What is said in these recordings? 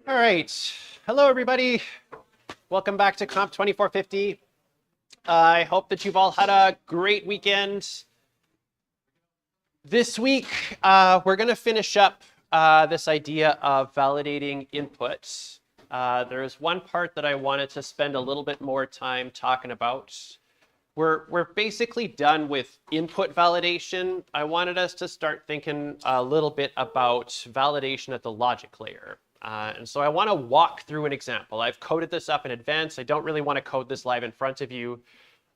All right. Hello, everybody. Welcome back to Comp 2450. I hope that you've all had a great weekend. This week, we're going to finish up this idea of validating inputs. There's one part that I wanted to spend a little bit more time talking about. We're basically done with input validation. I wanted us to start thinking a little bit about validation at the logic layer. And so I want to walk through an example. I've coded this up in advance. I don't really want to code this live in front of you.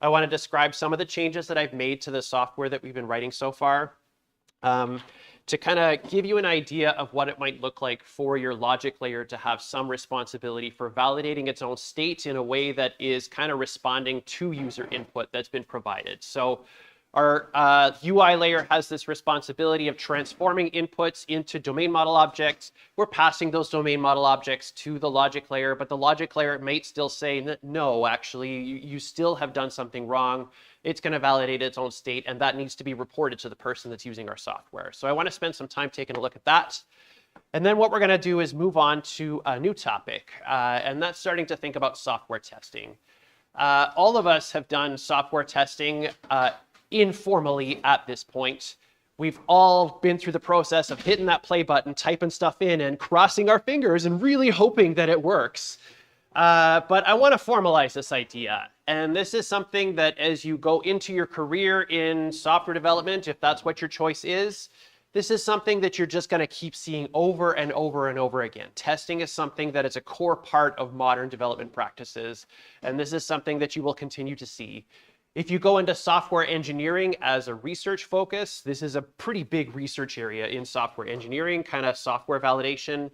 I want to describe some of the changes that I've made to the software that we've been writing so far to kind of give you an idea of what it might look like for your logic layer to have some responsibility for validating its own state in a way that is kind of responding to user input that's been provided. So our UI layer has this responsibility of transforming inputs into domain model objects. We're passing those domain model objects to the logic layer, but the logic layer might still say, no, actually, you still have done something wrong. It's going to validate its own state, and that needs to be reported to the person that's using our software. So I want to spend some time taking a look at that. And then what we're going to do is move on to a new topic, and that's starting to think about software testing. All of us have done software testing informally at this point. We've all been through the process of hitting that play button, typing stuff in, and crossing our fingers and really hoping that it works. But I want to formalize this idea. And this is something that as you go into your career in software development, if that's what your choice is, this is something that you're just going to keep seeing over and over and over again. Testing is something that is a core part of modern development practices. And this is something that you will continue to see. If you go into software engineering as a research focus, this is a pretty big research area in software engineering, kind of software validation.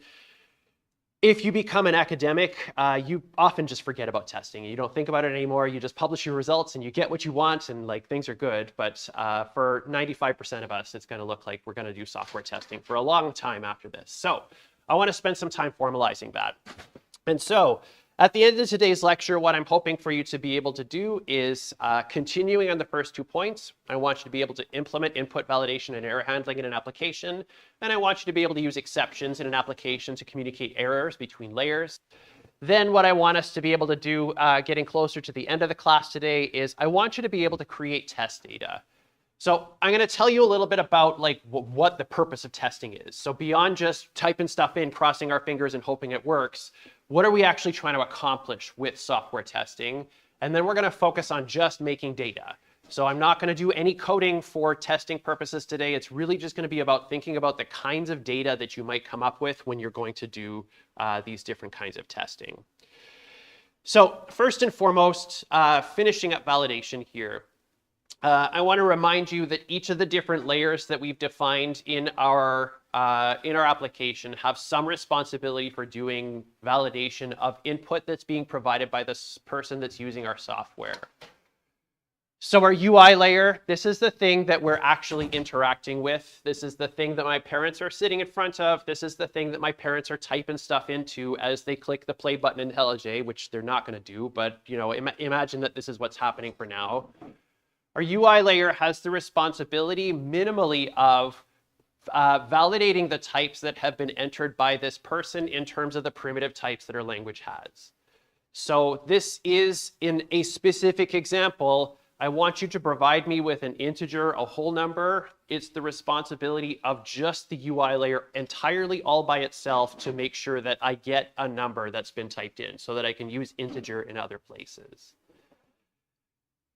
If you become an academic, you often just forget about testing. You don't think about it anymore. You just publish your results and you get what you want and like things are good. But for 95% of us, it's going to look like we're going to do software testing for a long time after this. So I want to spend some time formalizing that. And so at the end of today's lecture, what I'm hoping for you to be able to do is continuing on the first 2 points. I want you to be able to implement input validation and error handling in an application. And I want you to be able to use exceptions in an application to communicate errors between layers. Then what I want us to be able to do, getting closer to the end of the class today, is I want you to be able to create test data. So I'm going to tell you a little bit about like what the purpose of testing is. So beyond just typing stuff in, crossing our fingers and hoping it works, what are we actually trying to accomplish with software testing? And then we're going to focus on just making data. So I'm not going to do any coding for testing purposes today. It's really just going to be about thinking about the kinds of data that you might come up with when you're going to do these different kinds of testing. So first and foremost, finishing up validation here. I want to remind you that each of the different layers that we've defined in our application have some responsibility for doing validation of input that's being provided by this person that's using our software. So our UI layer, this is the thing that we're actually interacting with. This is the thing that my parents are sitting in front of. This is the thing that my parents are typing stuff into as they click the play button in IntelliJ, which they're not going to do, but you know, imagine that this is what's happening for now. Our UI layer has the responsibility minimally of validating the types that have been entered by this person in terms of the primitive types that our language has. So this is in a specific example. I want you to provide me with an integer, a whole number. It's the responsibility of just the UI layer entirely all by itself to make sure that I get a number that's been typed in so that I can use integer in other places.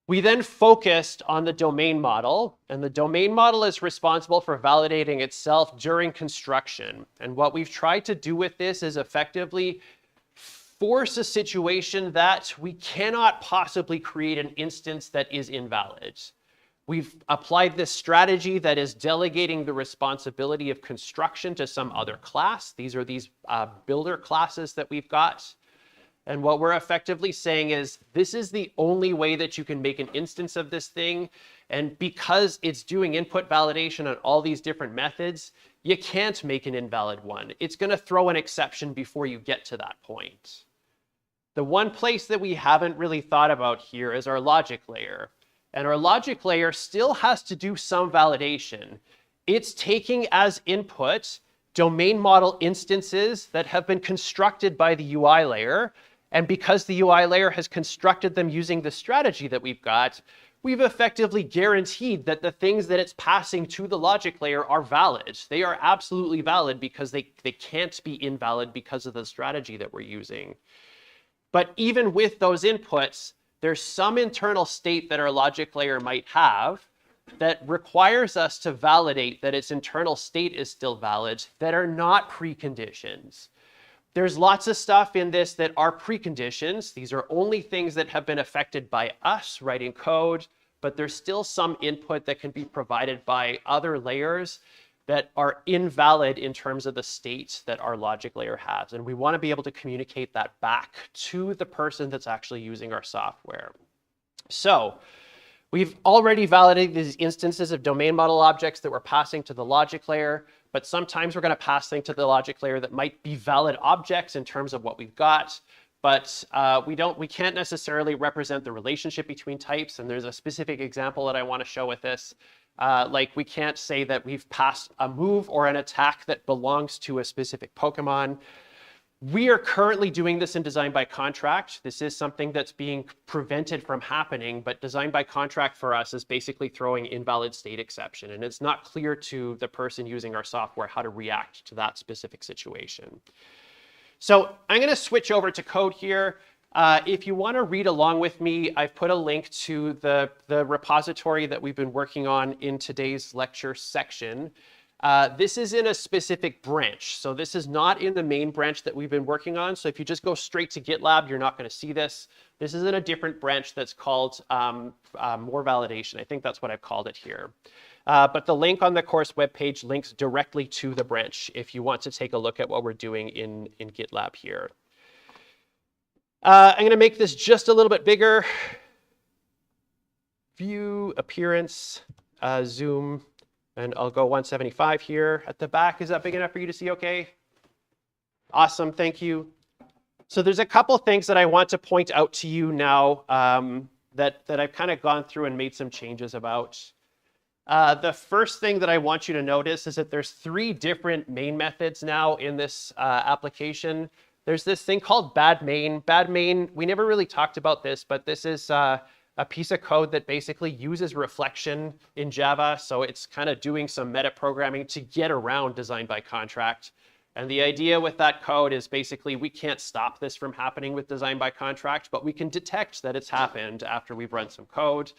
We then focused on the domain model, and the domain model is responsible for validating itself during construction. And what we've tried to do with this is effectively force a situation that we cannot possibly create an instance that is invalid. We've applied this strategy that is delegating the responsibility of construction to some other class. These are these builder classes that we've got. And what we're effectively saying is this is the only way that you can make an instance of this thing. And because it's doing input validation on all these different methods, you can't make an invalid one. It's going to throw an exception before you get to that point. The one place that we haven't really thought about here is our logic layer. And our logic layer still has to do some validation. it's taking as input domain model instances that have been constructed by the UI layer. And because the UI layer has constructed them using the strategy that we've got, we've effectively guaranteed that the things that it's passing to the logic layer are valid. They are absolutely valid because they can't be invalid because of the strategy that we're using. But even with those inputs, there's some internal state that our logic layer might have that requires us to validate that its internal state is still valid that are not preconditions. There's lots of stuff in this that are preconditions. These are only things that have been affected by us writing code, but there's still some input that can be provided by other layers that are invalid in terms of the state that our logic layer has. And we want to be able to communicate that back to the person that's actually using our software. So we've already validated these instances of domain model objects that we're passing to the logic layer, but sometimes we're going to pass things to the logic layer that might be valid objects in terms of what we've got, but we can't necessarily represent the relationship between types. And there's a specific example that I want to show with this. Like we can't say that we've passed a move or an attack that belongs to a specific Pokemon. We are currently doing this in design by contract. This is something that's being prevented from happening, but design by contract for us is basically throwing invalid state exception. And it's not clear to the person using our software how to react to that specific situation. So I'm going to switch over to code here. If you want to read along with me, I've put a link to the repository that we've been working on in today's lecture section. This is in a specific branch. So this is not in the main branch that we've been working on. So if you just go straight to GitLab, you're not going to see this. This is in a different branch that's called more validation. I think that's what I've called it here. But the link on the course webpage links directly to the branch if you want to take a look at what we're doing in GitLab here. I'm going to make this just a little bit bigger. View, appearance, zoom, and I'll go 175 here at the back. Is that big enough for you to see okay? Awesome, thank you. So there's a couple things that I want to point out to you now that I've kind of gone through and made some changes about. The first thing that I want you to notice is that there's 3 different main methods now in this application. There's this thing called bad main. Bad main, we never really talked about this, but this is a piece of code that basically uses reflection in Java. So it's kind of doing some meta programming to get around design by contract. And the idea with that code is basically we can't stop this from happening with design by contract, but we can detect that it's happened after we've run some code.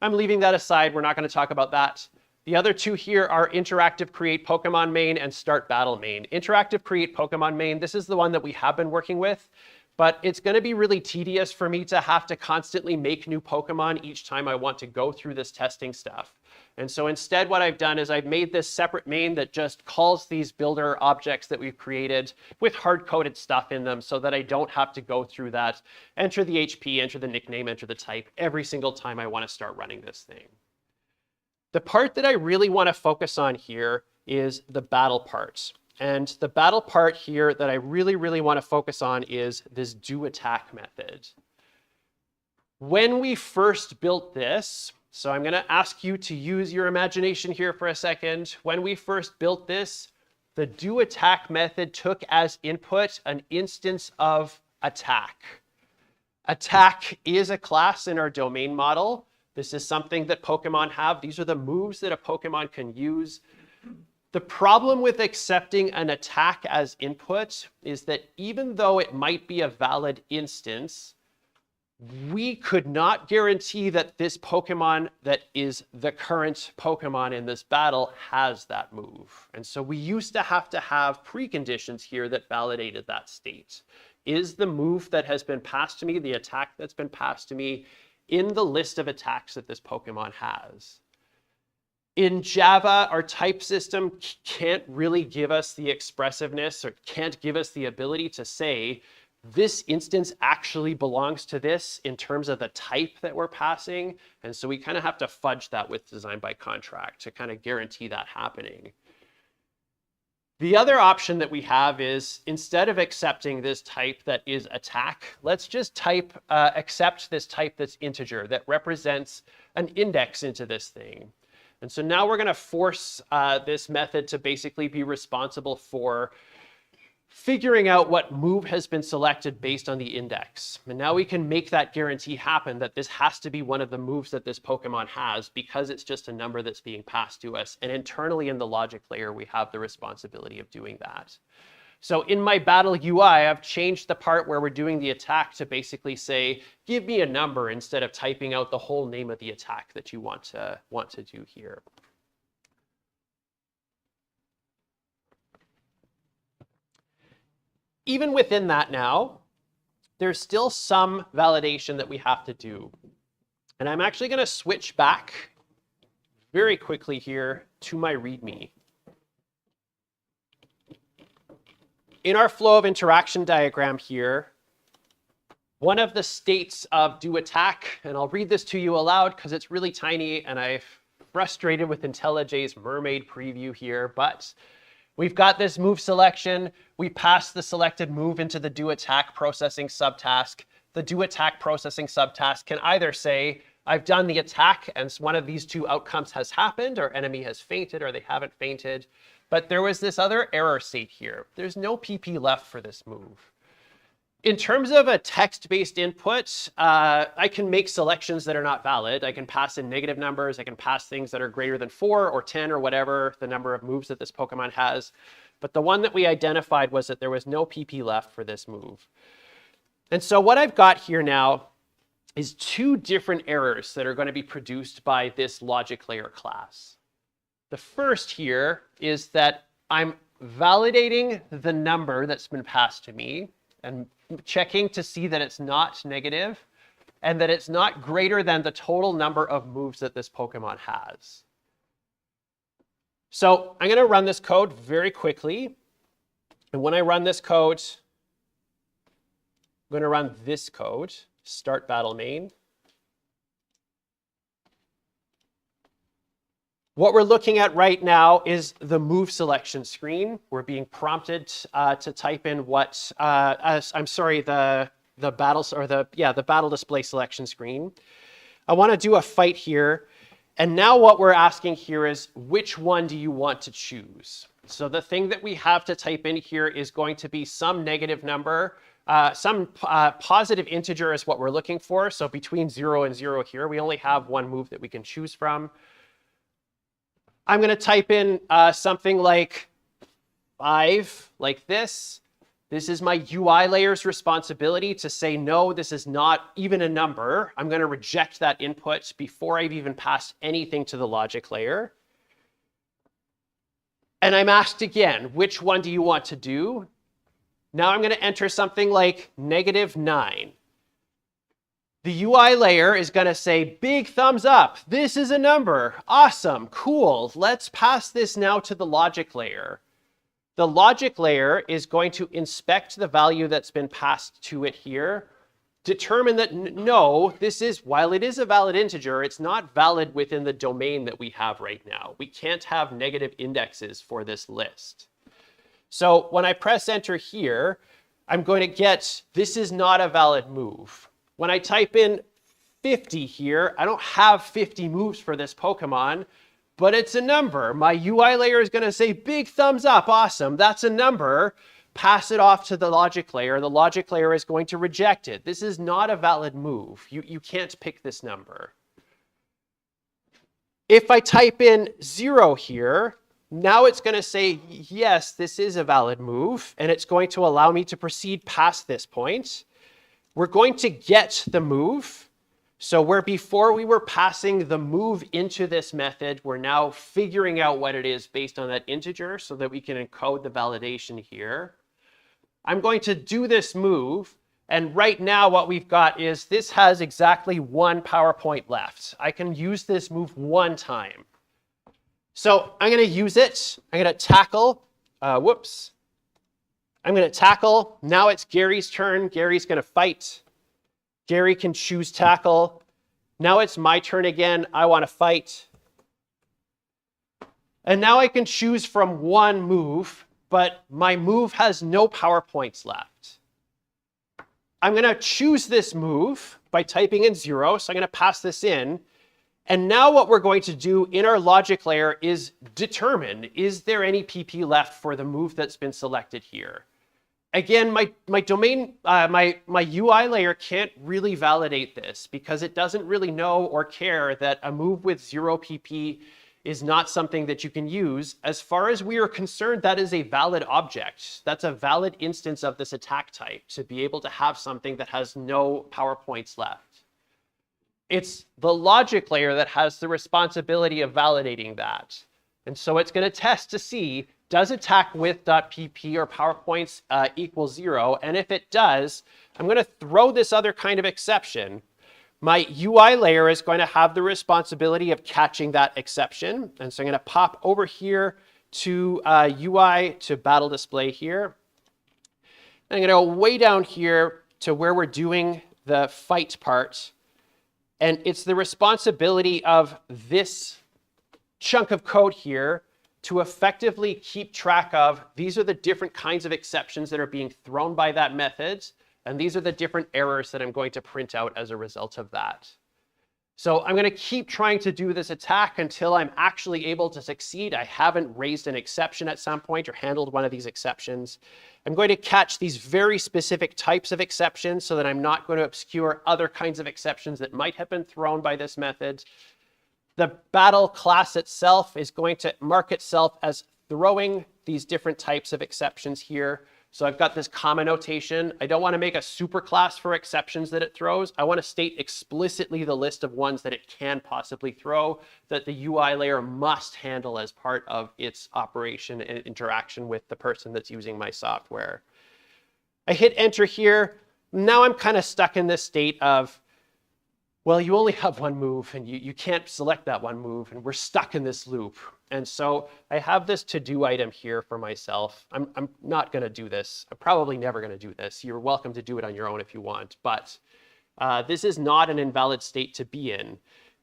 I'm leaving that aside. We're not going to talk about that. The other 2 here are interactive create Pokemon main and start battle main. Interactive create Pokemon main, this is the one that we have been working with, but it's going to be really tedious for me to have to constantly make new Pokemon each time I want to go through this testing stuff. And so instead what I've done is I've made this separate main that just calls these builder objects that we've created with hard-coded stuff in them so that I don't have to go through that, enter the HP, enter the nickname, enter the type every single time I want to start running this thing. The part that I really want to focus on here is the battle part. And the battle part here that I really, really want to focus on is this do attack method. When we first built this, so I'm going to ask you to use your imagination here for a second. When we first built this, the do attack method took as input an instance of attack. Attack is a class in our domain model. This is something that Pokemon have. These are the moves that a Pokemon can use. The problem with accepting an attack as input is that even though it might be a valid instance, we could not guarantee that this Pokemon that is the current Pokemon in this battle has that move. And so we used to have preconditions here that validated that state. Is the move that has been passed to me, the attack that's been passed to me, in the list of attacks that this Pokemon has? In Java, our type system can't really give us the expressiveness or can't give us the ability to say, this instance actually belongs to this in terms of the type that we're passing. And so we kind of have to fudge that with design by contract to kind of guarantee that happening. The other option that we have is instead of accepting this type that is attack, let's just accept this type that's integer that represents an index into this thing. And so now we're going to force this method to basically be responsible for figuring out what move has been selected based on the index. And now we can make that guarantee happen that this has to be one of the moves that this Pokemon has because it's just a number that's being passed to us. And internally in the logic layer, we have the responsibility of doing that. So in my battle UI, I've changed the part where we're doing the attack to basically say, give me a number instead of typing out the whole name of the attack that you want to do here. Even within that now, there's still some validation that we have to do. And I'm actually going to switch back very quickly here to my README. In our flow of interaction diagram here, one of the states of do attack, and I'll read this to you aloud because it's really tiny and I'm frustrated with IntelliJ's mermaid preview here, but we've got this move selection. We pass the selected move into the do attack processing subtask. The do attack processing subtask can either say, I've done the attack and one of these two outcomes has happened, or enemy has fainted, or they haven't fainted. But there was this other error state here. There's no PP left for this move. In terms of a text-based input, I can make selections that are not valid. I can pass in negative numbers. I can pass things that are greater than 4 or 10 or whatever the number of moves that this Pokemon has. But the one that we identified was that there was no PP left for this move. And so what I've got here now is two different errors that are going to be produced by this logic layer class. The first here is that I'm validating the number that's been passed to me and checking to see that it's not negative and that it's not greater than the total number of moves that this Pokemon has. So I'm going to run this code very quickly. And when I run this code, I'm going to run this code, start battle main. What we're looking at right now is the move selection screen. We're being prompted to type in what, the battle display selection screen. I want to do a fight here. And now what we're asking here is, which one do you want to choose? So the thing that we have to type in here is going to be some negative number. Some positive integer is what we're looking for. So between 0 and 0 here, we only have one move that we can choose from. I'm going to type in something like 5, like this. This is my UI layer's responsibility to say, no, this is not even a number. I'm going to reject that input before I've even passed anything to the logic layer. And I'm asked again, which one do you want to do? Now I'm going to enter something like -9. The UI layer is going to say, big thumbs up. This is a number. Awesome. Cool. Let's pass this now to the logic layer. The logic layer is going to inspect the value that's been passed to it here, determine that no, this is, while it is a valid integer, it's not valid within the domain that we have right now. We can't have negative indexes for this list. So when I press enter here, I'm going to get, this is not a valid move. When I type in 50 here, I don't have 50 moves for this Pokemon, but it's a number. My UI layer is going to say, big thumbs up, awesome, that's a number. Pass it off to the logic layer. The logic layer is going to reject it. This is not a valid move. You can't pick this number. If I type in 0 here, now it's going to say, yes, this is a valid move, and it's going to allow me to proceed past this point. We're going to get the move. So where before we were passing the move into this method, we're now figuring out what it is based on that integer so that we can encode the validation here. I'm going to do this move. And right now what we've got is this has exactly 1 power point left. I can use this move 1 time. So I'm going to use it. I'm going to tackle. I'm going to tackle. Now it's Gary's turn. Gary's going to fight. Gary can choose tackle. Now it's my turn again. I want to fight. And now I can choose from 1 move, but my move has no power points left. I'm going to choose this move by typing in 0. So I'm going to pass this in. And now what we're going to do in our logic layer is determine, is there any PP left for the move that's been selected here? Again, my domain, my UI layer can't really validate this because it doesn't really know or care that a move with 0 PP is not something that you can use. As far as we are concerned, that is a valid object. That's a valid instance of this attack type to be able to have something that has no power points left. It's the logic layer that has the responsibility of validating that. And so it's going to test to see, does attack with.pp or PowerPoints equal 0? And if it does, I'm going to throw this other kind of exception. My UI layer is going to have the responsibility of catching that exception. And so I'm going to pop over here to UI to battle display here. And I'm going to go way down here to where we're doing the fight part. And it's the responsibility of this chunk of code here to effectively keep track of, these are the different kinds of exceptions that are being thrown by that method. And these are the different errors that I'm going to print out as a result of that. So I'm going to keep trying to do this attack until I'm actually able to succeed. I haven't raised an exception at some point or handled one of these exceptions. I'm going to catch these very specific types of exceptions so that I'm not going to obscure other kinds of exceptions that might have been thrown by this method. The battle class itself is going to mark itself as throwing these different types of exceptions here. So I've got this comma notation. I don't want to make a super class for exceptions that it throws. I want to state explicitly the list of ones that it can possibly throw that the UI layer must handle as part of its operation and interaction with the person that's using my software. I hit enter here. Now I'm kind of stuck in this state of, well, you only have one move and you can't select that one move and we're stuck in this loop. And so I have this to-do item here for myself. I'm not going to do this. I'm probably never going to do this. You're welcome to do it on your own if you want. But this is not an invalid state to be in.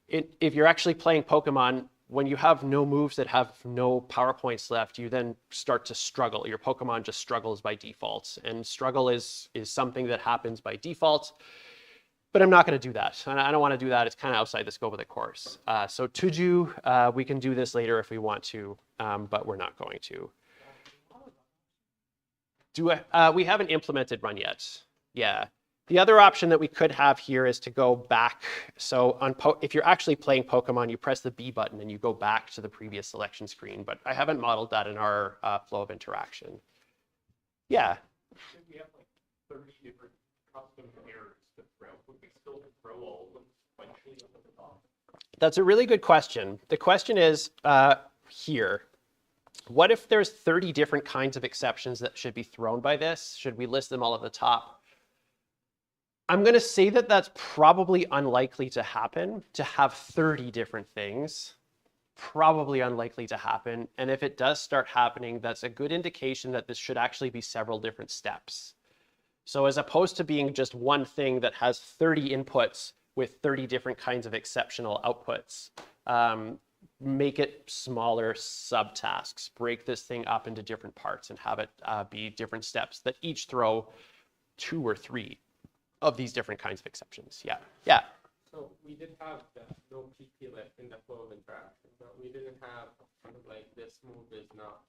If you're actually playing Pokemon, when you have no moves that have no power points left, you then start to struggle. Your Pokemon just struggles by default. And struggle is something that happens by default. But I'm not going to do that. I don't want to do that. It's kind of outside the scope of the course. So to do, we can do this later if we want to, but we're not going to. We haven't implemented run yet. Yeah. The other option that we could have here is to go back. So if you're actually playing Pokemon, you press the B button and you go back to the previous selection screen. But I haven't modeled that in our flow of interaction. Yeah. We have like 30 different custom errors. Would we still throw all of them sequentially up at the top? That's a really good question. The question is here. What if there's 30 different kinds of exceptions that should be thrown by this? Should we list them all at the top? I'm going to say that that's probably unlikely to happen, to have 30 different things. Probably unlikely to happen. And if it does start happening, that's a good indication that this should actually be several different steps. So as opposed to being just one thing that has 30 inputs with 30 different kinds of exceptional outputs, make it smaller subtasks, break this thing up into different parts and have it be different steps that each throw 2 or 3 of these different kinds of exceptions. Yeah. Yeah. So we did have no PP left in the flow of interaction, but we didn't have kind of like this move is not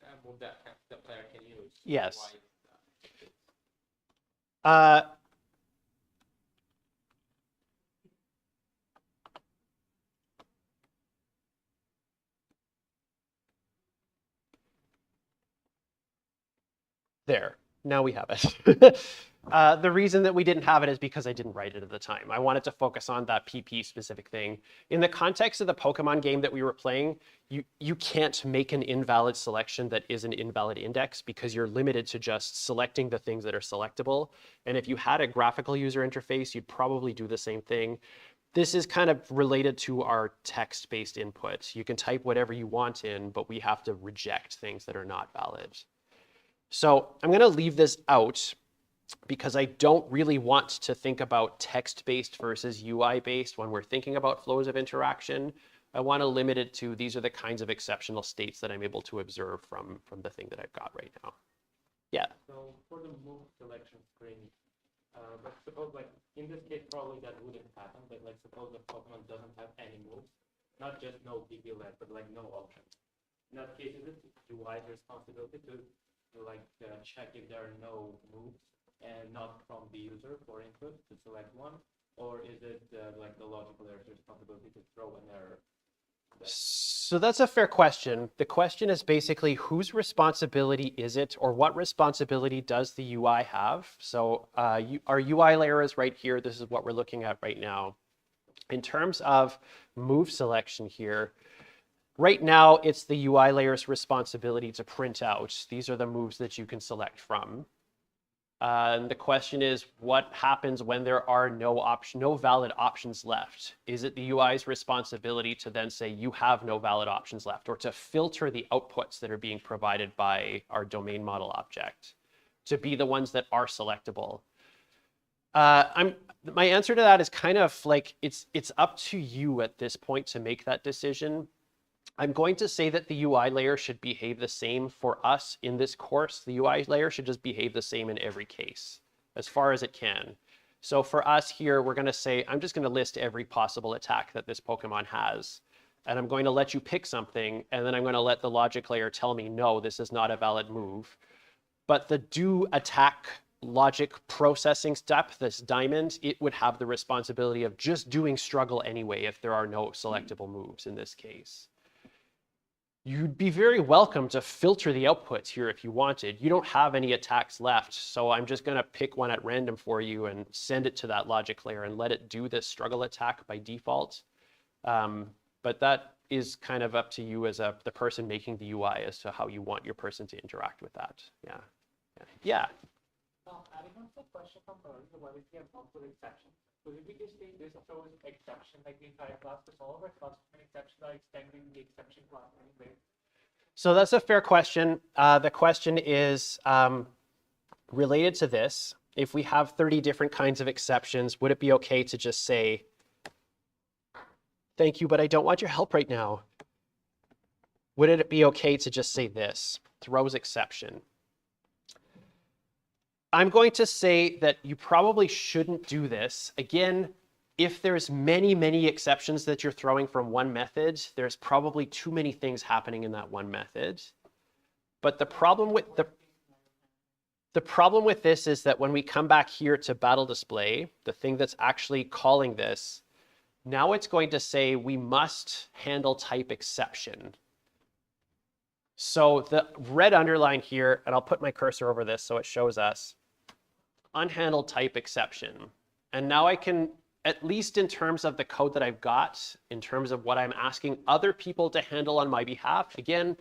a move that the player can use. Yes. Why is that? There, now we have it. The reason that we didn't have it is because I didn't write it at the time. I wanted to focus on that PP specific thing. In the context of the Pokemon game that we were playing, you can't make an invalid selection that is an invalid index because you're limited to just selecting the things that are selectable. And if you had a graphical user interface, you'd probably do the same thing. This is kind of related to our text-based input. You can type whatever you want in, but we have to reject things that are not valid. So I'm going to leave this out because I don't really want to think about text-based versus UI-based when we're thinking about flows of interaction. I want to limit it to these are the kinds of exceptional states that I'm able to observe from the thing that I've got right now. Yeah. So for the move selection screen, But suppose like in this case probably that wouldn't happen, but like suppose the Pokemon doesn't have any moves, not just no PP left, but like no option. In that case, is it UI's responsibility to like check if there are no moves and not from the user for input to select one, or is it like the logical layer's responsibility to throw an error? So that's a fair question. The question is basically whose responsibility is it, or what responsibility does the UI have? So our UI layer is right here. This is what we're looking at right now. In terms of move selection here, right now it's the UI layer's responsibility to print out. These are the moves that you can select from. And the question is, what happens when there are no valid options left? Is it the UI's responsibility to then say you have no valid options left, or to filter the outputs that are being provided by our domain model object to be the ones that are selectable? My answer to that is kind of like it's up to you at this point to make that decision. I'm going to say that the UI layer should behave the same for us in this course. The UI layer should just behave the same in every case, as far as it can. So for us here, we're going to say, I'm just going to list every possible attack that this Pokemon has. And I'm going to let you pick something, and then I'm going to let the logic layer tell me, no, this is not a valid move. But the do attack logic processing step, this diamond, it would have the responsibility of just doing struggle anyway if there are no selectable moves in this case. You'd be very welcome to filter the outputs here if you wanted. You don't have any attacks left, so I'm just going to pick one at random for you and send it to that logic layer and let it do this struggle attack by default. But that is kind of up to you as the person making the UI as to how you want your person to interact with that. Yeah. Adding on to the question from earlier, what is the amount of exception? So if we just say this throws exception like the entire class, because all of our class exceptions are extending the exception class anyway. So that's a fair question. The question is related to this. If we have 30 different kinds of exceptions, would it be okay to just say, thank you, but I don't want your help right now? Would it be okay to just say this, throws exception? I'm going to say that you probably shouldn't do this. Again, if there's many exceptions that you're throwing from one method, there's probably too many things happening in that one method. But the problem with this is that when we come back here to battle display, the thing that's actually calling this, now it's going to say we must handle type exception. So the red underline here, and I'll put my cursor over this so it shows us, unhandled type exception. And now I can, at least in terms of the code that I've got, in terms of what I'm asking other people to handle on my behalf, again,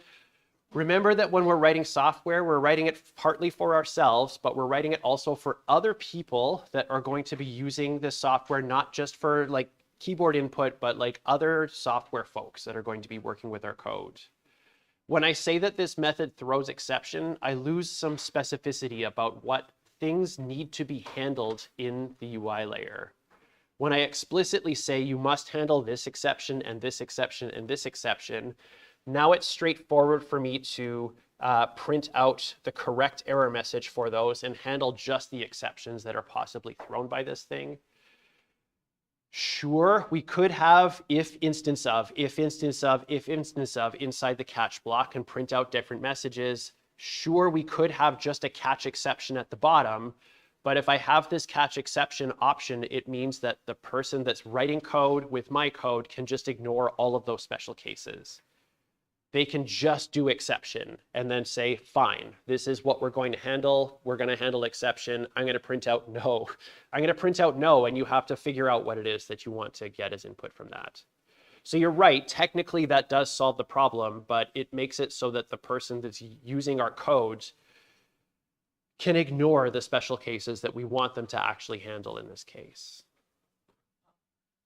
remember that when we're writing software, we're writing it partly for ourselves, but we're writing it also for other people that are going to be using this software, not just for like keyboard input, but like other software folks that are going to be working with our code. When I say that this method throws exception, I lose some specificity about what things need to be handled in the UI layer. When I explicitly say you must handle this exception and this exception and this exception, now it's straightforward for me to print out the correct error message for those and handle just the exceptions that are possibly thrown by this thing. Sure, we could have if instance of inside the catch block and print out different messages. Sure, we could have just a catch exception at the bottom, but if I have this catch exception option, it means that the person that's writing code with my code can just ignore all of those special cases. They can just do exception and then say, fine, this is what we're going to handle. We're going to handle exception. I'm going to print out no. I'm going to print out no, and you have to figure out what it is that you want to get as input from that. So you're right, technically that does solve the problem, but it makes it so that the person that's using our code can ignore the special cases that we want them to actually handle in this case.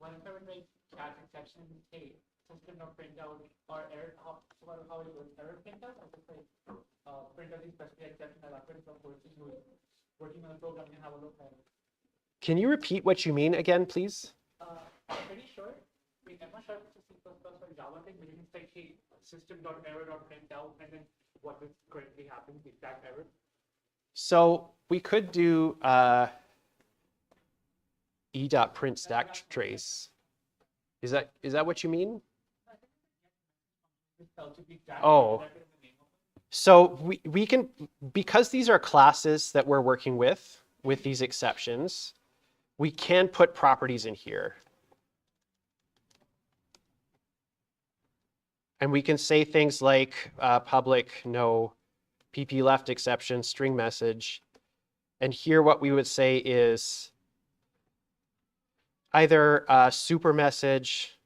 What if I would make catch exception a system not print out or error, how it goes, error print out, or just like print out the specific exception that happens from person who is working on the program and have a look at it? Can you repeat what you mean again, please? I'm pretty sure. I'm not sure if it's a C++ or Java thing, but you can say, hey, system.error.print out, and then what is currently happening, the exact error. So we could do, e.print stack trace. Is that what you mean? Oh, so we can, because these are classes that we're working with these exceptions, we can put properties in here. And we can say things like public no pp left exception string message. And here what we would say is either super message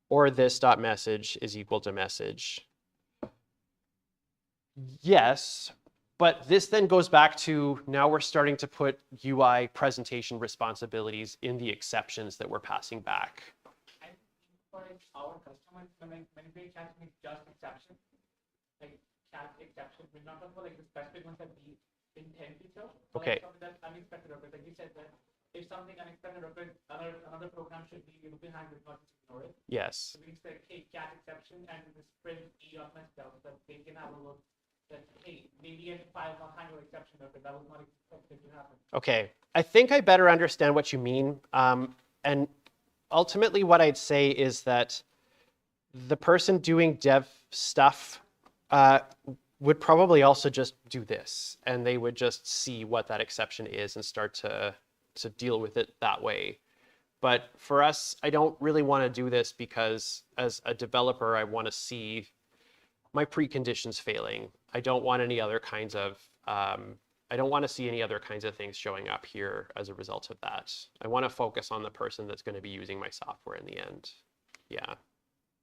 or this dot message is equal to message. Yes, but this then goes back to now we're starting to put UI presentation responsibilities in the exceptions that we're passing back. And for our customers, when they can't make just exception, like can't exception, we're not talking about like the specific ones that we intend to show. Okay. Like something that's unexpected occurs. Like you said that if something unexpected occurs, another program should be able to handle it, not just ignore it. Yes. So we say, hey, cat exception and this print e of myself that they can have a look that, hey, maybe a file not handle exception occurred. That was not expected to happen. Okay. I think I better understand what you mean. And ultimately what I'd say is that the person doing dev stuff would probably also just do this, and they would just see what that exception is and start to deal with it that way. But for us, I don't really want to do this because as a developer, I want to see my preconditions failing. I don't want any other kinds of, I don't want to see any other kinds of things showing up here as a result of that. I want to focus on the person that's going to be using my software in the end. Yeah.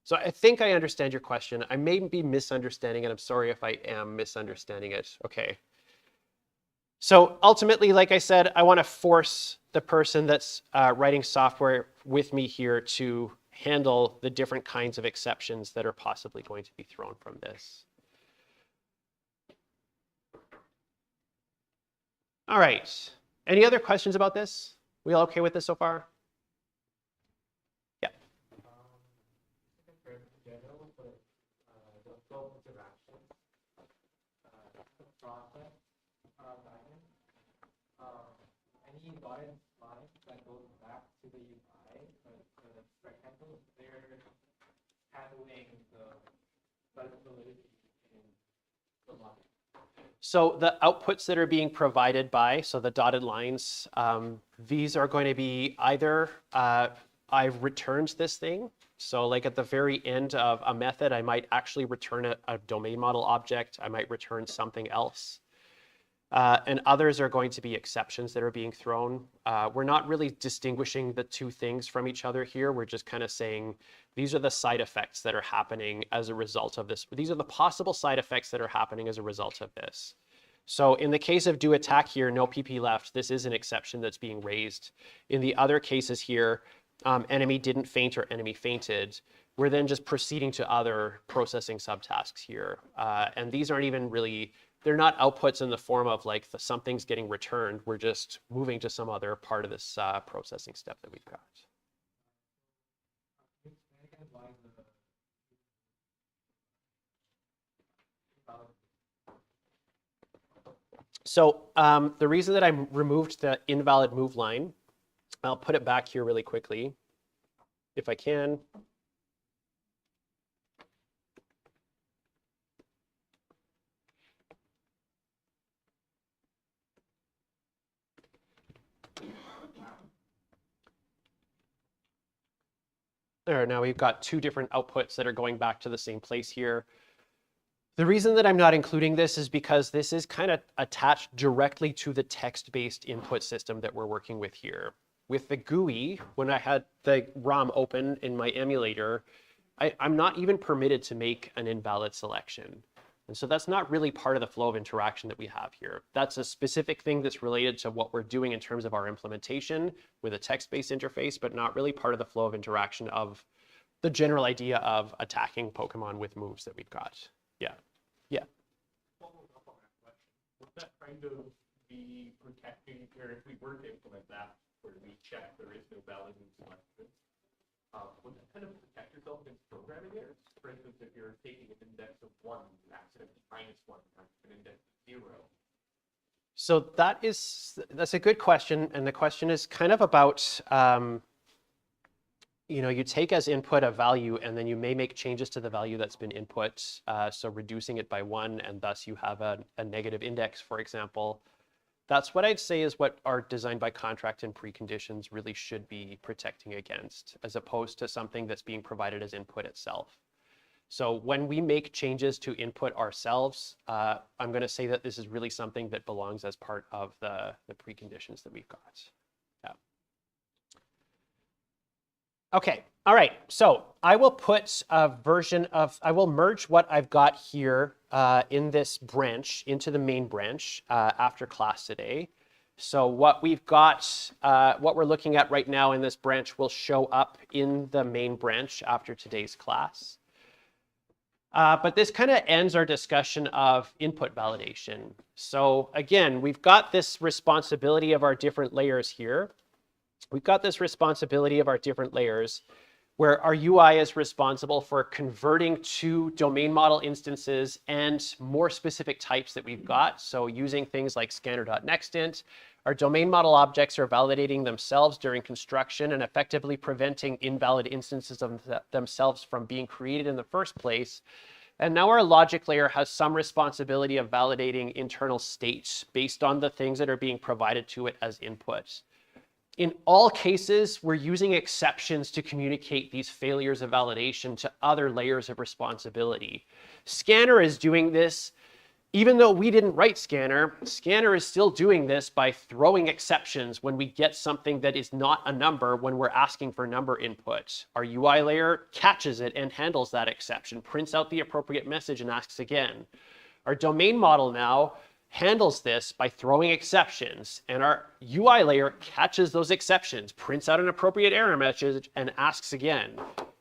So I think I understand your question. I may be misunderstanding it. I'm sorry if I am misunderstanding it. Okay. So ultimately, like I said, I want to force the person that's writing software with me here to handle the different kinds of exceptions that are possibly going to be thrown from this. All right. Any other questions about this? We all okay with this so far? Yeah. Any dotted lines that goes back to the UI, the rectangle, they're handling the validity in the logic. So the outputs that are being provided by, so the dotted lines, these are going to be either I've returned this thing. So like at the very end of a method, I might actually return a domain model object. I might return something else. And others are going to be exceptions that are being thrown. We're not really distinguishing the two things from each other here. We're just kind of saying these are the side effects that are happening as a result of this. These are the possible side effects that are happening as a result of this. So in the case of do attack here, no PP left, this is an exception that's being raised. In the other cases here, enemy didn't faint or enemy fainted. We're then just proceeding to other processing subtasks here. And these aren't even really, they're not outputs in the form of like something's getting returned. We're just moving to some other part of this processing step that we've got. So the reason that I removed the invalid move line, I'll put it back here really quickly, if I can. There, now we've got two different outputs that are going back to the same place here. The reason that I'm not including this is because this is kind of attached directly to the text-based input system that we're working with here. With the GUI, when I had the ROM open in my emulator, I'm not even permitted to make an invalid selection. And so that's not really part of the flow of interaction that we have here. That's a specific thing that's related to what we're doing in terms of our implementation with a text-based interface, but not really part of the flow of interaction of the general idea of attacking Pokemon with moves that we've got. Yeah. Yeah. Following up on that question, would that kind of be protecting, or if we were to implement that, where we check there is no valid move selection, would that kind of protect yourself against programming errors? For instance, if you're taking an index of 1 and accidentally -1, an index of 0, So that's a good question, and the question is kind of about you take as input a value, and then you may make changes to the value that's been input, so reducing it by 1, and thus you have a negative index, for example. That's what I'd say is what our design by contract and preconditions really should be protecting against, as opposed to something that's being provided as input itself. So when we make changes to input ourselves, I'm going to say that this is really something that belongs as part of the preconditions that we've got. Yeah. Okay, all right, so I will put a version of, I will merge what I've got here in this branch into the main branch after class today. So what we've got, what we're looking at right now in this branch will show up in the main branch after today's class. But this kind of ends our discussion of input validation. So again, we've got this responsibility of our different layers here. We've got this responsibility of our different layers where our UI is responsible for converting to domain model instances and more specific types that we've got. So using things like scanner.nextInt, our domain model objects are validating themselves during construction and effectively preventing invalid instances of themselves from being created in the first place. And now our logic layer has some responsibility of validating internal states based on the things that are being provided to it as inputs. In all cases, we're using exceptions to communicate these failures of validation to other layers of responsibility. Scanner is doing this, even though we didn't write Scanner, Scanner is still doing this by throwing exceptions when we get something that is not a number when we're asking for number input. Our UI layer catches it and handles that exception, prints out the appropriate message and asks again. Our domain model now handles this by throwing exceptions, and our UI layer catches those exceptions, prints out an appropriate error message, and asks again.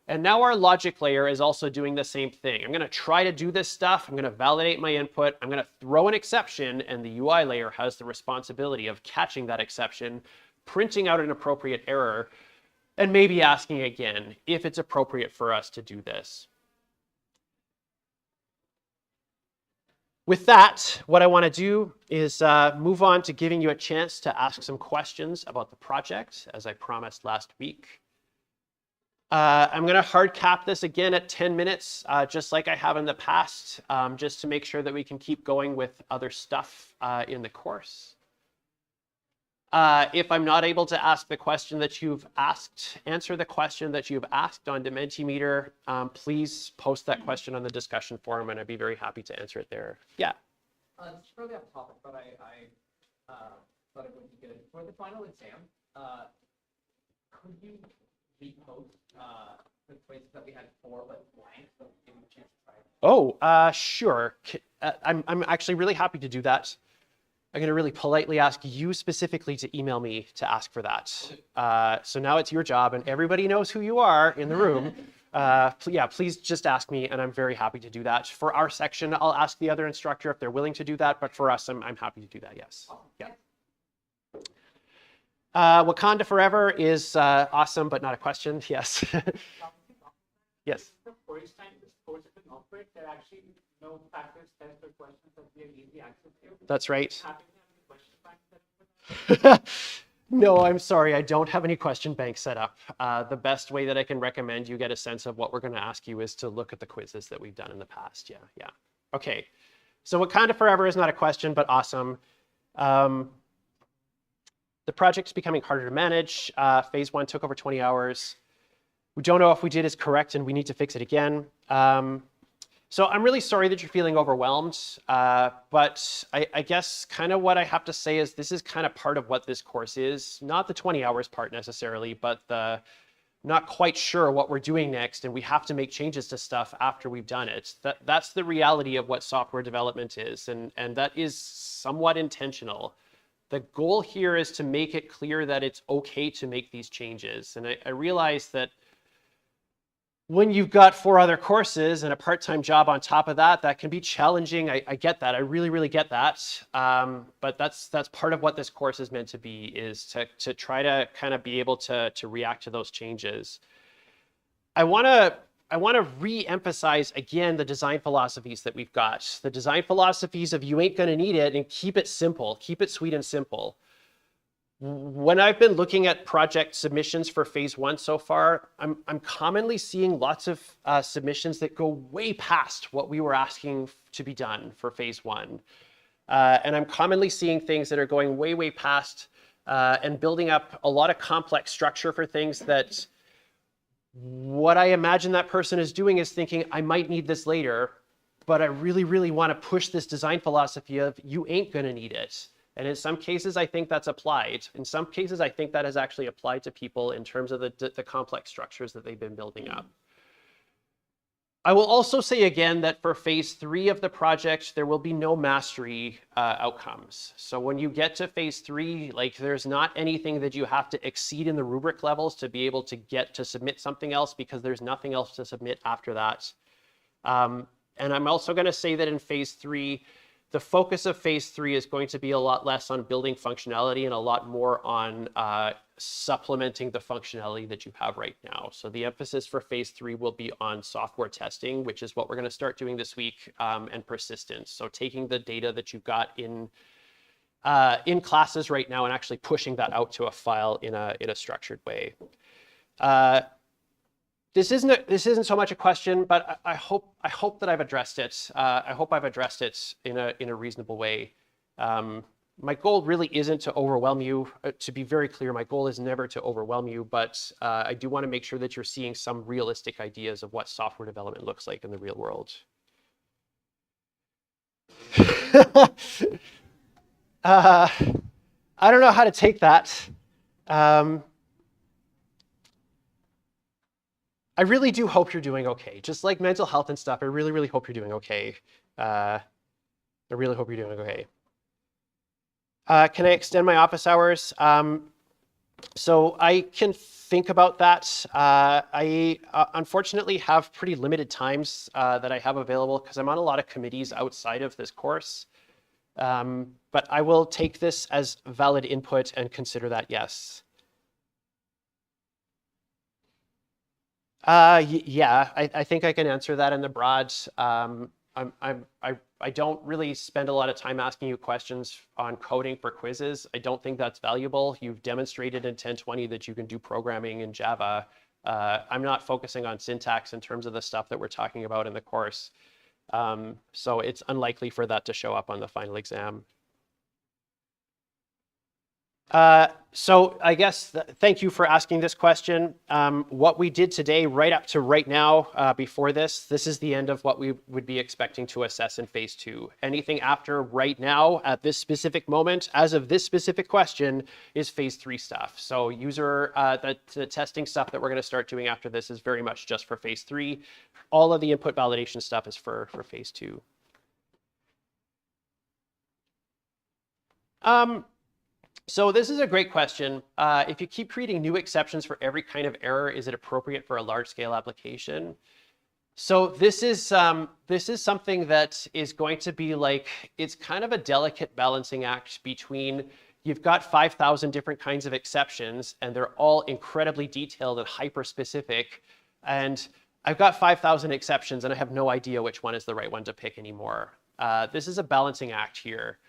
And now our logic layer is also doing the same thing. I'm going to try to do this stuff. I'm going to validate my input. I'm going to throw an exception, and the UI layer has the responsibility of catching that exception, printing out an appropriate error, and maybe asking again if it's appropriate for us to do this. With that, what I want to do is move on to giving you a chance to ask some questions about the project, as I promised last week. I'm going to hard cap this again at 10 minutes, just like I have in the past, just to make sure that we can keep going with other stuff in the course. If I'm not able to ask the question that you've asked, answer the question that you've asked on Dementimeter, please post that question on the discussion forum, and I'd be very happy to answer it there. Yeah. It's really off topic, but I thought it would be good. For the final exam, could you repost the quizzes that we had before, but blank, so give me a chance to try it? Oh, sure. I'm actually really happy to do that. I'm going to really politely ask you specifically to email me to ask for that. So now it's your job, and everybody knows who you are in the room. Yeah, please just ask me, and I'm very happy to do that. For our section, I'll ask the other instructor if they're willing to do that, but for us, I'm happy to do that, yes. Yeah. Wakanda Forever is awesome, but not a question, yes. Yes. The first time this course has been offered, there are actually no factors, tests, or questions that we have easy access to. That's right. Happy to have any question banks set up? No, I'm sorry, I don't have any question banks set up. The best way that I can recommend you get a sense of what we're going to ask you is to look at the quizzes that we've done in the past. Yeah. Okay, so Wakanda Forever is not a question, but awesome. The project's becoming harder to manage. Phase 1 took over 20 hours. We don't know if we did is correct, and we need to fix it again. So I'm really sorry that you're feeling overwhelmed, but I guess kind of what I have to say is this is kind of part of what this course is. Not the 20 hours part necessarily, but the not quite sure what we're doing next, and we have to make changes to stuff after we've done it. That's the reality of what software development is, and that is somewhat intentional. The goal here is to make it clear that it's okay to make these changes. And I realize that when you've got 4 other courses and a part-time job on top of that, that can be challenging. I get that. I really, really get that. But that's part of what this course is meant to be, is to try to kind of be able to react to those changes. I want to want to re-emphasize again the design philosophies that we've got. The design philosophies of you ain't going to need it and keep it simple, keep it sweet and simple. When I've been looking at project submissions for phase 1 so far, I'm commonly seeing lots of submissions that go way past what we were asking to be done for phase 1. And I'm commonly seeing things that are going way, way past and building up a lot of complex structure for things that what I imagine that person is doing is thinking, I might need this later, but I really, really want to push this design philosophy of you ain't going to need it. And in some cases, I think that's applied. In some cases, I think that has actually applied to people in terms of the complex structures that they've been building up. I will also say again that for phase 3 of the project, there will be no mastery outcomes. So when you get to phase 3, like there's not anything that you have to exceed in the rubric levels to be able to get to submit something else, because there's nothing else to submit after that. And I'm also going to say that in phase 3, the focus of phase 3 is going to be a lot less on building functionality and a lot more on supplementing the functionality that you have right now. So the emphasis for phase 3 will be on software testing, which is what we're going to start doing this week, and persistence. So taking the data that you've got in classes right now and actually pushing that out to a file in a structured way. This isn't so much a question, but I hope that I've addressed it. I hope I've addressed it in a reasonable way. My goal really isn't to overwhelm you. To be very clear, my goal is never to overwhelm you, but I do want to make sure that you're seeing some realistic ideas of what software development looks like in the real world. I don't know how to take that. I really do hope you're doing okay. Just like mental health and stuff, I really, really hope you're doing okay. I really hope you're doing okay. Can I extend my office hours? So I can think about that. I unfortunately have pretty limited times that I have available because I'm on a lot of committees outside of this course. But I will take this as valid input and consider that yes. Yeah, I think I can answer that in the broad. I don't really spend a lot of time asking you questions on coding for quizzes. I don't think that's valuable. You've demonstrated in 1020 that you can do programming in Java. I'm not focusing on syntax in terms of the stuff that we're talking about in the course. So it's unlikely for that to show up on the final exam. So I guess thank you for asking this question. What we did today, right up to right now, before this is the end of what we would be expecting to assess in phase 2. Anything after right now at this specific moment, as of this specific question, is phase 3 stuff. So user, the testing stuff that we're going to start doing after this is very much just for phase 3. All of the input validation stuff is for phase 2. So this is a great question. If you keep creating new exceptions for every kind of error, is it appropriate for a large-scale application? So this is something that is going to be like, it's kind of a delicate balancing act between you've got 5,000 different kinds of exceptions, and they're all incredibly detailed and hyper-specific. And I've got 5,000 exceptions, and I have no idea which one is the right one to pick anymore. This is a balancing act here.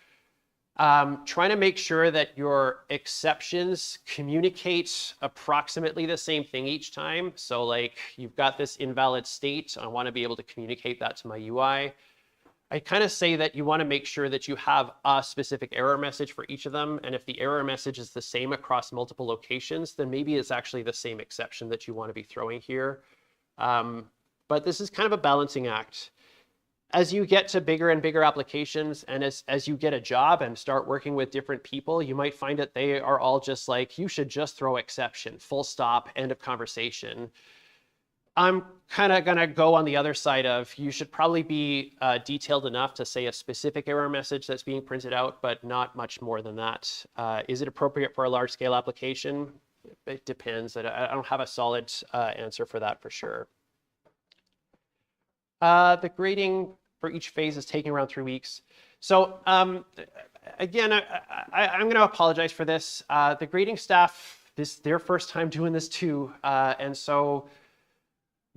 Trying to make sure that your exceptions communicate approximately the same thing each time. So like you've got this invalid state. I want to be able to communicate that to my UI. I kind of say that you want to make sure that you have a specific error message for each of them. And if the error message is the same across multiple locations, then maybe it's actually the same exception that you want to be throwing here. But this is kind of a balancing act. As you get to bigger and bigger applications, and as you get a job and start working with different people, you might find that they are all just like, you should just throw exception, full stop, end of conversation. I'm kind of going to go on the other side of, you should probably be detailed enough to say a specific error message that's being printed out, but not much more than that. Is it appropriate for a large scale application? It depends. I don't have a solid answer for that for sure. The grading for each phase is taking around 3 weeks. So again, I'm going to apologize for this. The grading staff, this their first time doing this too. And so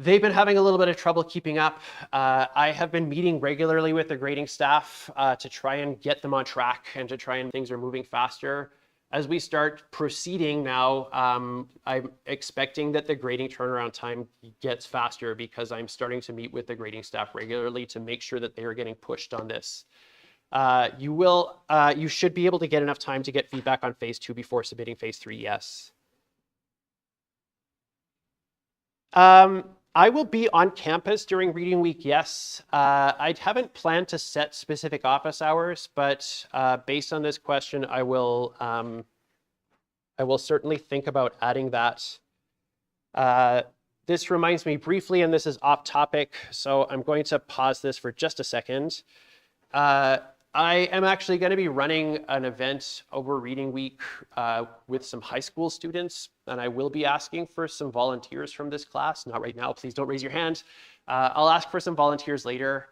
They've been having a little bit of trouble keeping up. I have been meeting regularly with the grading staff to try and get them on track and to try and things are moving faster. As we start proceeding now, I'm expecting that the grading turnaround time gets faster because I'm starting to meet with the grading staff regularly to make sure that they are getting pushed on this. You should be able to get enough time to get feedback on phase 2 before submitting phase 3, yes. I will be on campus during reading week, yes. I haven't planned to set specific office hours, but based on this question, I will certainly think about adding that. This reminds me briefly, and this is off topic, so I'm going to pause this for just a second. I am actually going to be running an event over reading week with some high school students, and I will be asking for some volunteers from this class. Not right now, please don't raise your hand. I'll ask for some volunteers later.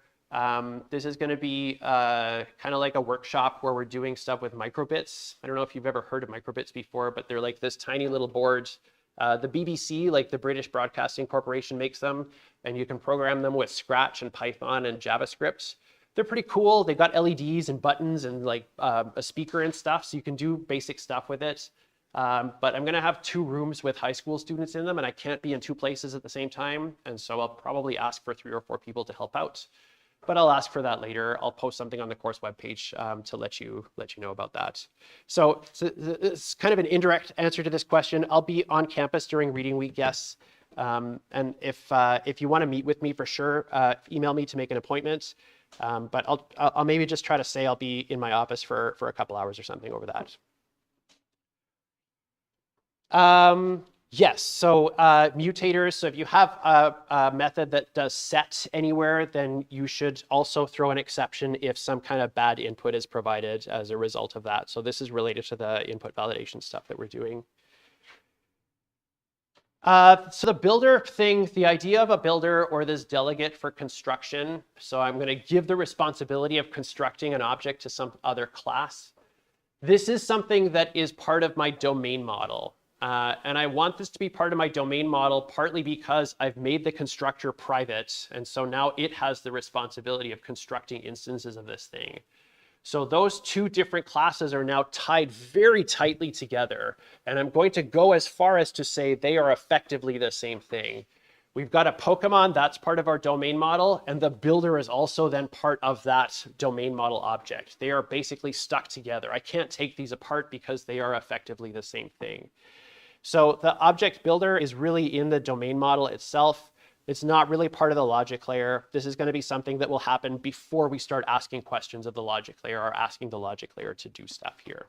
This is going to be kind of like a workshop where we're doing stuff with microbits. I don't know if you've ever heard of microbits before, but they're like this tiny little board. The BBC, like the British Broadcasting Corporation, makes them, and you can program them with Scratch and Python and JavaScript. They're pretty cool. They got LEDs and buttons and like a speaker and stuff, so you can do basic stuff with it. But I'm gonna have 2 rooms with high school students in them, and I can't be in 2 places at the same time. And so I'll probably ask for 3 or 4 people to help out. But I'll ask for that later. I'll post something on the course webpage to let you know about that. So it's kind of an indirect answer to this question. I'll be on campus during reading week, yes. And if you want to meet with me for sure, email me to make an appointment. But I'll maybe just try to say I'll be in my office for a couple hours or something over that. Yes, so mutators. So if you have a method that does set anywhere, then you should also throw an exception if some kind of bad input is provided as a result of that. So this is related to the input validation stuff that we're doing. So the builder thing, the idea of a builder or this delegate for construction. So I'm going to give the responsibility of constructing an object to some other class. This is something that is part of my domain model. And I want this to be part of my domain model partly because I've made the constructor private. And so now it has the responsibility of constructing instances of this thing. So those 2 different classes are now tied very tightly together. And I'm going to go as far as to say they are effectively the same thing. We've got a Pokemon, that's part of our domain model, and the builder is also then part of that domain model object. They are basically stuck together. I can't take these apart because they are effectively the same thing. So the object builder is really in the domain model itself. It's not really part of the logic layer. This is going to be something that will happen before we start asking questions of the logic layer or asking the logic layer to do stuff here.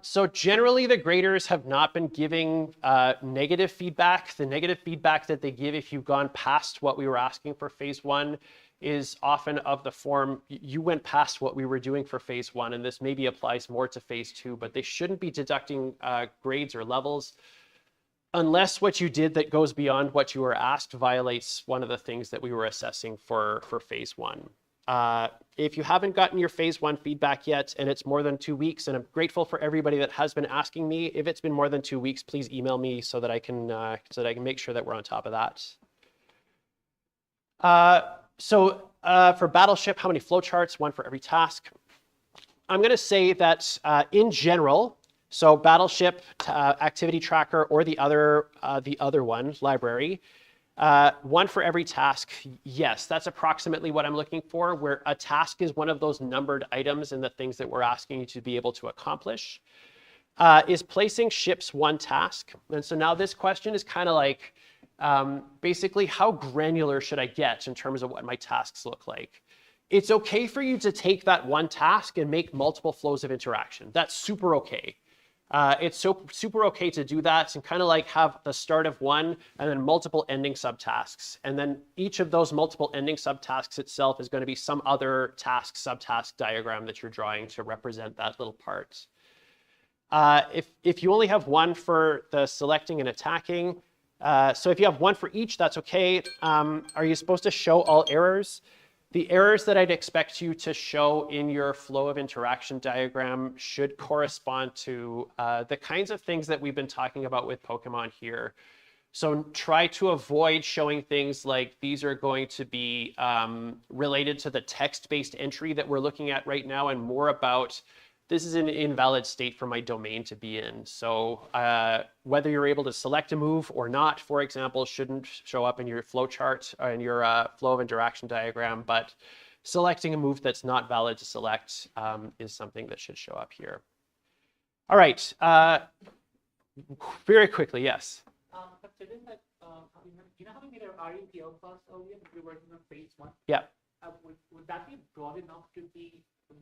So generally, the graders have not been giving negative feedback. The negative feedback that they give if you've gone past what we were asking for phase 1 is often of the form, you went past what we were doing for phase 1, and this maybe applies more to phase 2, but they shouldn't be deducting grades or levels unless what you did that goes beyond what you were asked violates one of the things that we were assessing for phase 1. If you haven't gotten your phase 1 feedback yet, and it's more than 2 weeks, and I'm grateful for everybody that has been asking me, if it's been more than 2 weeks, please email me so that I can make sure that we're on top of that. For Battleship, how many flowcharts? 1 for every task. I'm going to say that in general, so Battleship, Activity Tracker, or the other one, Library, 1 for every task. Yes, that's approximately what I'm looking for, where a task is one of those numbered items in the things that we're asking you to be able to accomplish. Is placing ships 1 task? And so now this question is kind of like, basically, how granular should I get in terms of what my tasks look like? It's okay for you to take that 1 task and make multiple flows of interaction. That's super okay. It's super okay to do that and kind of like have the start of 1 and then multiple ending subtasks. And then each of those multiple ending subtasks itself is going to be some other task subtask diagram that you're drawing to represent that little part. If you only have 1 for the selecting and attacking, so if you have 1 for each, that's okay. Are you supposed to show all errors? The errors that I'd expect you to show in your flow of interaction diagram should correspond to the kinds of things that we've been talking about with Pokemon here. So try to avoid showing things like these are going to be related to the text-based entry that we're looking at right now, and more about this is an invalid state for my domain to be in. So whether you're able to select a move or not, for example, shouldn't show up in your flowchart or in your flow of interaction diagram, but selecting a move that's not valid to select is something that should show up here. All right, very quickly, yes. Considering that, you know how we made our REPL class earlier, we were working on phase 1? Yeah. Would that be broad enough to be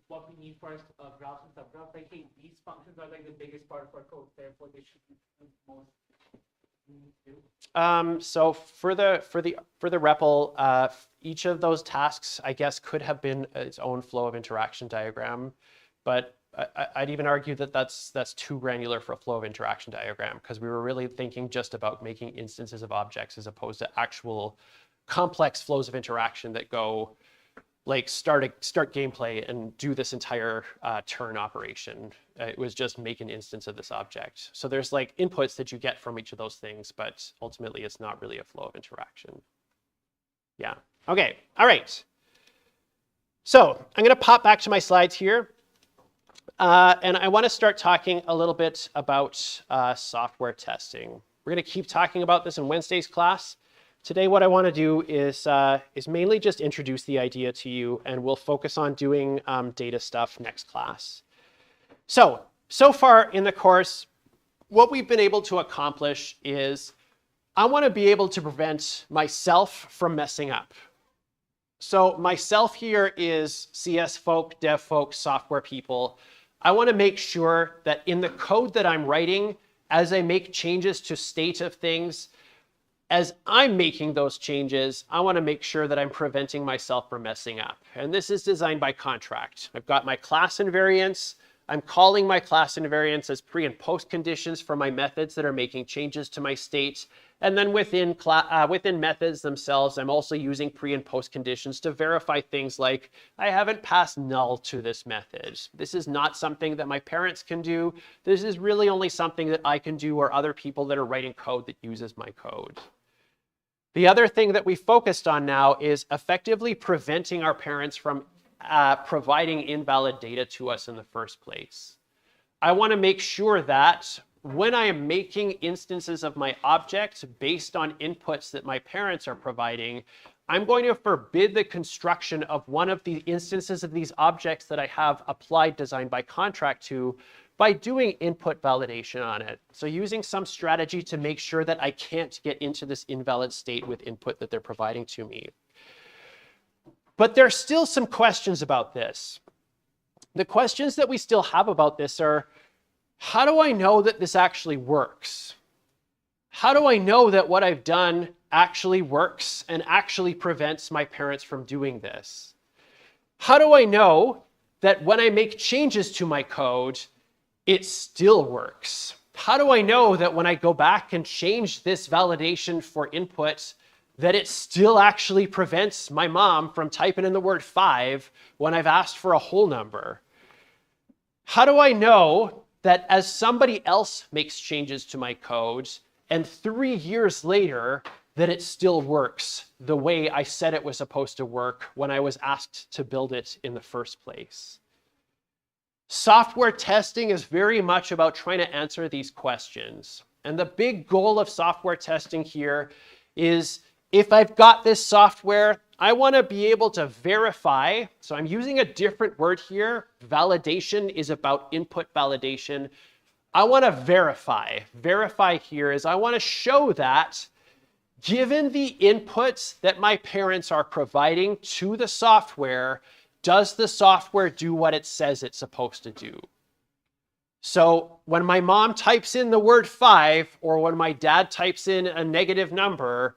what we need for graphs and subgraphs? Like, hey, these functions are like the biggest part of our code, therefore they should be the most. So for the REPL, each of those tasks, I guess, could have been its own flow of interaction diagram, but I'd even argue that that's too granular for a flow of interaction diagram, because we were really thinking just about making instances of objects as opposed to actual complex flows of interaction that go like start gameplay and do this entire turn operation. It was just make an instance of this object. So there's like inputs that you get from each of those things, but ultimately it's not really a flow of interaction. Yeah, okay, all right. So I'm gonna pop back to my slides here. And I want to start talking a little bit about software testing. We're going to keep talking about this in Wednesday's class. Today, what I want to do is mainly just introduce the idea to you, and we'll focus on doing data stuff next class. So far in the course, what we've been able to accomplish is I want to be able to prevent myself from messing up. So myself here is CS folk, dev folk, software people. I want to make sure that in the code that I'm writing, as I make changes to state of things, as I'm making those changes, I want to make sure that I'm preventing myself from messing up. And this is designed by contract. I've got my class invariants. I'm calling my class invariants as pre and post conditions for my methods that are making changes to my state. And then within methods themselves, I'm also using pre and post conditions to verify things like I haven't passed null to this method. This is not something that my parents can do. This is really only something that I can do or other people that are writing code that uses my code. The other thing that we focused on now is effectively preventing our parents from providing invalid data to us in the first place. I want to make sure that when I am making instances of my object based on inputs that my parents are providing, I'm going to forbid the construction of one of the instances of these objects that I have applied design by contract to by doing input validation on it. So using some strategy to make sure that I can't get into this invalid state with input that they're providing to me. But there's still some questions about this. The questions that we still have about this are, how do I know that this actually works? How do I know that what I've done actually works and actually prevents my parents from doing this? How do I know that when I make changes to my code, it still works? How do I know that when I go back and change this validation for input, that it still actually prevents my mom from typing in the word 5 when I've asked for a whole number? How do I know that as somebody else makes changes to my code and 3 years later that it still works the way I said it was supposed to work when I was asked to build it in the first place? Software testing is very much about trying to answer these questions. And the big goal of software testing here is, if I've got this software, I want to be able to verify. So I'm using a different word here. Validation is about input validation. I want to verify. Verify here is I want to show that given the inputs that my parents are providing to the software, does the software do what it says it's supposed to do? So when my mom types in the word 5, or when my dad types in a negative number,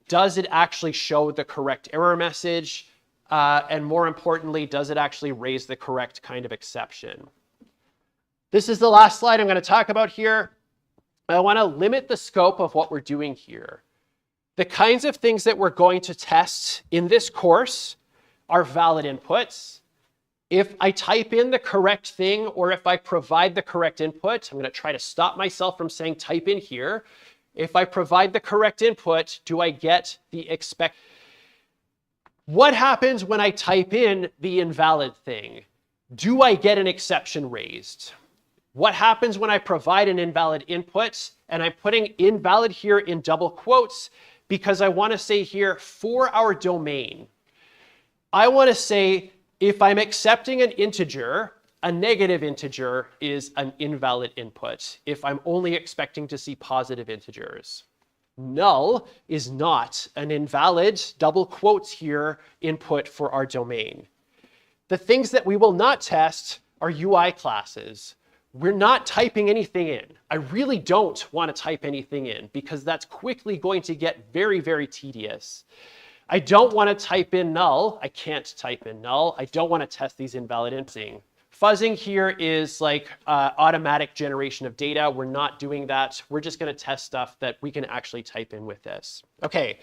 does it actually show the correct error message? And more importantly, does it actually raise the correct kind of exception? This is the last slide I'm going to talk about here. I want to limit the scope of what we're doing here. The kinds of things that we're going to test in this course are valid inputs. If I type in the correct thing, or if I provide the correct input, I'm going to try to stop myself from saying type in here. If I provide the correct input, do I get the expect? What happens when I type in the invalid thing? Do I get an exception raised? What happens when I provide an invalid input? And I'm putting invalid here in double quotes because I want to say here for our domain. I want to say if I'm accepting an integer, a negative integer is an invalid input if I'm only expecting to see positive integers. Null is not an invalid, double quotes here, input for our domain. The things that we will not test are UI classes. We're not typing anything in. I really don't want to type anything in because that's quickly going to get very, very tedious. I don't want to type in null. I can't type in null. I don't want to test these invalid inputs. Fuzzing here is like automatic generation of data. We're not doing that. We're just going to test stuff that we can actually type in with this. Okay,